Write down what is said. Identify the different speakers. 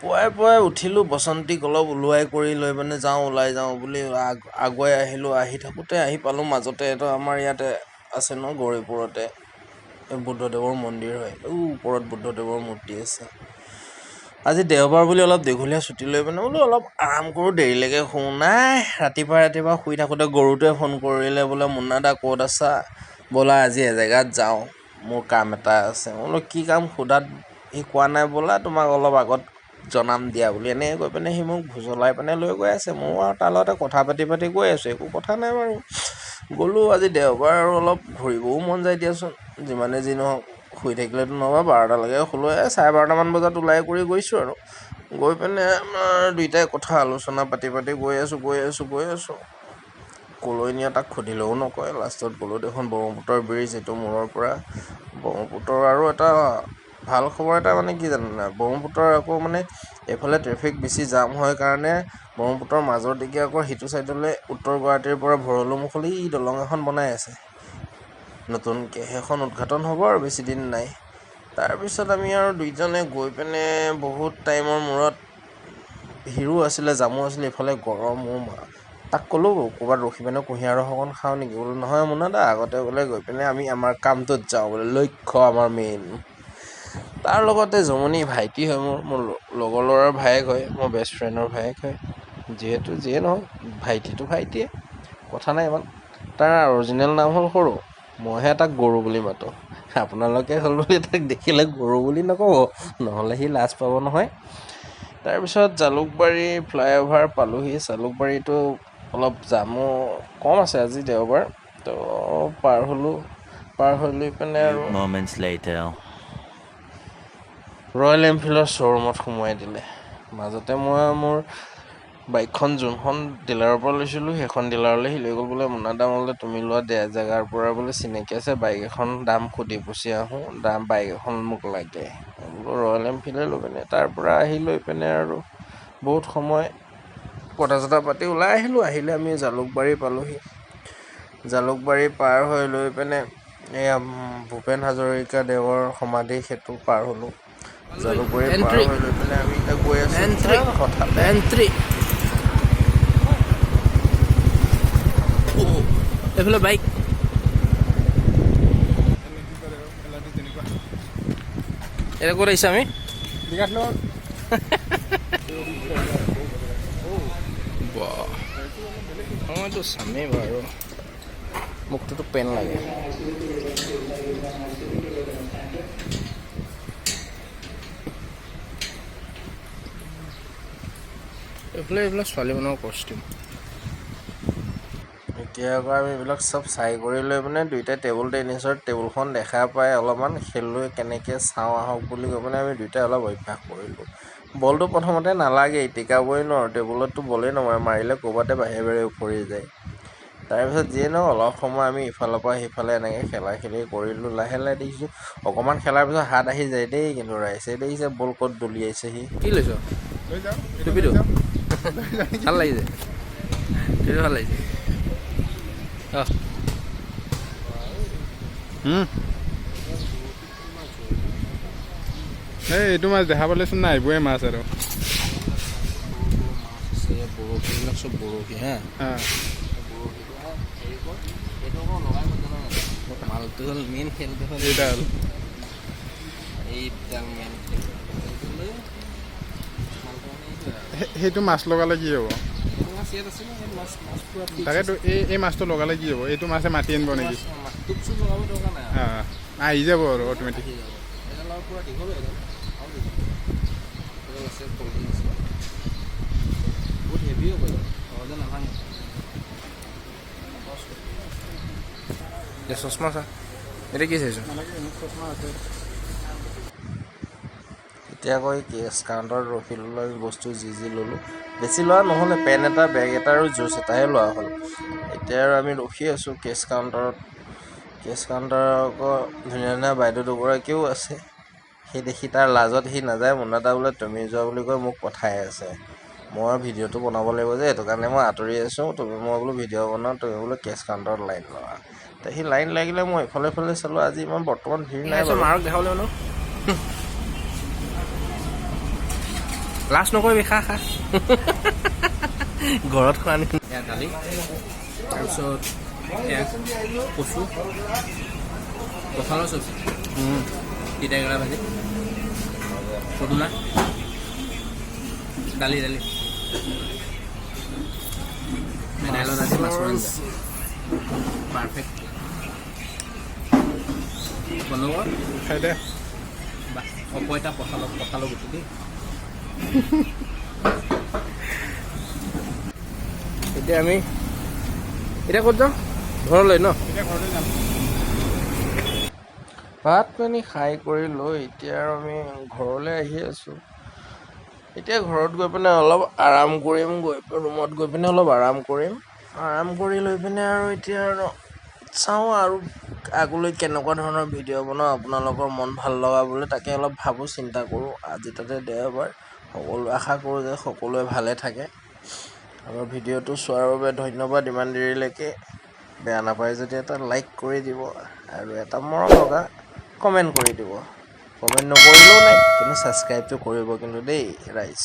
Speaker 1: পুৱাই উঠিলোঁ, বসন্তীক অলপ ওলোৱাই কৰি লৈ মানে ওলাই যাওঁ বুলি আগুৱাই আহিলোঁ। আহি থাকোঁতে আহি পালোঁ মাজতে এইটো আমাৰ ইয়াতে আছে ন গৌৰীপুৰতে বুদ্ধদেৱৰ মন্দিৰ হয়। ওপৰত বুদ্ধদেৱৰ মূৰ্তি আছে। আজি দেওবাৰ বুলি অলপ দীঘলীয়া ছুটি লৈ পিনে বোলো অলপ আৰাম কৰোঁ, দেৰিলৈকে শুওঁ। নাই, ৰাতিপুৱা শুই থাকোঁতে গৰুটোৱে ফোন কৰিলে, বোলে মুন্না দা ক'ত আছা, ব'লা আজি এজেগাত যাওঁ, মোৰ কাম এটা আছে। মই বোলো কি কাম সোধাত সি কোৱা নাই, ব'লা তোমাক অলপ আগত জনাম দিয়া বুলি। এনেকৈ কৈ পিনে সি মোক ভুজলাই পিনে লৈ গৈ আছে। ময়ো আৰু তাৰ লগতে কথা পাতি গৈ আছোঁ, একো কথা নাই বাৰু। গ'লোঁ, আজি দেওবাৰ আৰু অলপ ঘূৰিবও মন যায় দিয়াচোন। যিমানে যি নহওক শুই থাকিলেতো নহ'ব, 12টালৈকে শুলোঁ। 12:30মান বজাত ওলাই কৰি গৈছোঁ আৰু গৈ পিনে আমাৰ দুইটাই কথা আলোচনা পাতি গৈ আছোঁ। ক'লৈ নিয়ে তাক সুধিলেও নকয়। লাষ্টত গ'লোঁ দেখোন ব্ৰহ্মপুত্ৰৰ ব্ৰিজ, এইটো মূৰৰ পৰা ব্ৰহ্মপুত্ৰৰ। আৰু এটা ভাল খবৰ এটা মানে কি জানা, ব্ৰহ্মপুত্ৰৰ আকৌ মানে এইফালে ট্ৰেফিক বেছি জাম হয় কাৰণে ব্ৰহ্মপুত্ৰৰ মাজৰ দিকে আকৌ সিটো ছাইডলৈ উত্তৰ গুৱাহাটীৰ পৰা ভৰলুমুখলৈ দলং এখন বনাই আছে নতুনকৈ। সেইখন উদ্ঘাটন হ'ব আৰু বেছি দিন নাই। তাৰপিছত আমি আৰু দুইজনে গৈ পিনে বহুত টাইমৰ মূৰত, ভিৰো আছিলে, জামো আছিলে, ইফালে গৰম। তাক ক'লোঁ ক'ৰবাত ৰখি পিনে কুঁহিয়াৰ ৰস অকণ খাওঁ নেকি? বোলো নহয় মুন্না দা, আগতে বোলে গৈ পিনে আমি আমাৰ কামটোত যাওঁ বোলে, লক্ষ্য আমাৰ মেইন। তাৰ লগতে জমনি ভাইটি হয়, মোৰ লগৰ ল'ৰাৰ ভায়েক হয়, মোৰ বেষ্ট ফ্ৰেণ্ডৰ ভায়েক হয়। যিয়ে নহওক ভাইটিয়ে কথা নাই ইমান। তাৰ অৰিজিনেল নাম হ'ল সৰু, মইহে তাক গৰু বুলি মাতোঁ। আপোনালোকে হ'ল বুলি তাক দেখিলে গৰু বুলি নক'ব, নহ'লে সি লাজ পাব নহয়। তাৰপিছত জালুকবাৰী ফ্লাইঅভাৰ পালোহি। জালুকবাৰীটো অলপ জামো কম আছে, আজি দেওবাৰ তো পাৰ হৈ লৈ পিনে আৰু ৰয়েল এনফিল্ডৰ শ্ব'ৰুমত সোমোৱাই দিলে। মাজতে মই মোৰ বাইকখন যোনখন ডিলাৰৰ পৰা লৈছিলোঁ সেইখন ডিলাৰলৈ সি লৈ গ'ল। বোলে মুন্না দা, বোলে তুমি লোৱা জেগাৰ পৰা বোলে চিনাকি আছে, বাইক এখন দাম সুধি পুচি আহোঁ, বাইক এখন মোক লাগে। বোলো ৰয়েল এনফিল্ডে লৈ পিনে তাৰ পৰা আহি লৈ পিনে আৰু বহুত সময় কথা চথা পাতি ওলাই আহিলে আমি জালুকবাৰী পালোহি। জালুকবাৰী পাৰ হৈ লৈ পিনে এয়া ভূপেন হাজৰিকা দেৱৰ সমাধি সেইটো পাৰ হ'লোঁ। জালুকবাৰী পাৰ হৈ লৈ পিনে আমি এতিয়া গৈ আছোঁ হঠাতে
Speaker 2: এইফালে বাইক এটা ক'ত আহিছোঁ আমি? মইতো চামেই বাৰু, মোকটোতো পেন লাগে। এইবিলাক ছোৱালী মানুহৰ কষ্টিউম।
Speaker 1: এতিয়া আকৌ আমি এইবিলাক চব চাই কৰি লৈ পিনে দুইটাই টেবুল টেনিছৰ টেবুলখন দেখা পাই অলপমান খেলুৱৈ কেনেকৈ চাওঁ আহক বুলি কৈ পিনে আমি দুইটাই অলপ অভ্যাস কৰিলোঁ। বলটো প্ৰথমতে নালাগেই, টিকাবই নোৱাৰোঁ, টেবুলততো বলেই নমাৰে, মাৰিলে ক'ৰবাতে বাহিৰে উফৰি যায়। তাৰপিছত যিয়ে নহওক অলপ সময় আমি ইফালৰ পৰা সিফালে এনেকৈ খেলি কৰিলোঁ। লাহে দেখিছোঁ অকণমান খেলাৰ পিছত হাত আহি যায় দেই, কিন্তু ৰাইছে দেখিছে বল ক'ত দলিয়াইছে সি।
Speaker 2: কি লৈছ? টুপিটো ভাল লাগিছে, ভাল লাগিছে।
Speaker 3: এইটো মাছ দেখা পালেচোন নাহিবই মাছ আৰু।
Speaker 2: বৰশীবিলাক চব বৰশী হা, মালটো হ'ল মেইন খেলটো হ'ল
Speaker 3: এইডাল
Speaker 2: মেইন
Speaker 3: সেইটো মাছ লগালে কি হ'ব? তাকেতো এই মাছটো লগালে কি হ'ব? এইটো মাছে মাতি আনিব নেকি? আহি যাব আৰু অট'মেটিক।
Speaker 2: বহুত হেভি হ'ব, সহজে নাভাঙে। চশমা চা, এতিয়া কি চাইছোঁ?
Speaker 1: এতিয়া আকৌ এই কেছ কাউণ্টাৰত ৰখি ল'লোঁ, বস্তু যি ল'লোঁ। বেছি লোৱা নহ'লে, পেন এটা, বেগ এটা আৰু জুচ এটাহে লোৱা হ'ল। এতিয়া আৰু আমি ৰখি আছোঁ কেছ কাউণ্টাৰত। কেছ কাউণ্টাৰৰ আকৌ ধুনীয়া বাইদেউ দুগৰাকীও আছে। সেই দেখি তাৰ লাজত সি নাযায়, মুন্না দা বোলে তুমি যোৱা বুলি কৈ মোক পঠাই আছে। মই ভিডিঅ'টো বনাব লাগিব যে, সেইটো কাৰণে মই আঁতৰি আছোঁ। মই বোলো ভিডিঅ' বনাওঁ, তুমি বোলো কেছ কাউণ্টাৰত লাইন লোৱা। সি লাইন লাগিলে মই ইফালে চালোঁ। আজি ইমান বৰ্তমান ভিৰ নাই বাৰু।
Speaker 2: মাৰক দেখাবলৈ লাজ নকৰিবি খা খা ঘৰত খোৱা নি এয়া দালি তাৰপিছত এয়া কচু কঁঠালৰ চব্জি তিতাকেৰেলা ভাজি পদুনা দালি ভেদাইলতা দালি মাছৰ আঞ্জা পাৰফেক্ট বনাব
Speaker 3: খাই দে
Speaker 2: বা অপইতা পঠালো গুটি দেই এতিয়া আমি এতিয়া ক'ত যাওঁ ঘৰলৈ ন
Speaker 3: এতিয়া ঘৰলৈ যাম
Speaker 1: ভাত পানী খাই কৰি লৈ এতিয়া আৰু আমি ঘৰলৈ আহি আছোঁ এতিয়া ঘৰত গৈ পিনে অলপ আৰাম কৰিম ৰুমত গৈ পিনে অলপ আৰাম কৰি লৈ পিনে আৰু এতিয়া আৰু চাওঁ আৰু আগলৈ কেনেকুৱা ধৰণৰ ভিডিঅ' বনাওঁ আপোনালোকৰ মন ভাল লগাবলৈ তাকে অলপ ভাবোঁ চিন্তা কৰোঁ আজি তাতে দেওবাৰ আশা কৰোঁ যে সকলোৱে ভালে থাকে আৰু ভিডিঅ'টো চোৱাৰ বাবে ধন্যবাদ ইমান দেৰিলৈকে বেয়া নাপায় যদি এটা লাইক কৰি দিব আৰু এটা মৰম লগা কমেণ্ট কৰি দিব কমেণ্ট নকৰিলেও নাই কিন্তু ছাবস্ক্ৰাইবটো কৰিব কিন্তু দেই ৰাইজ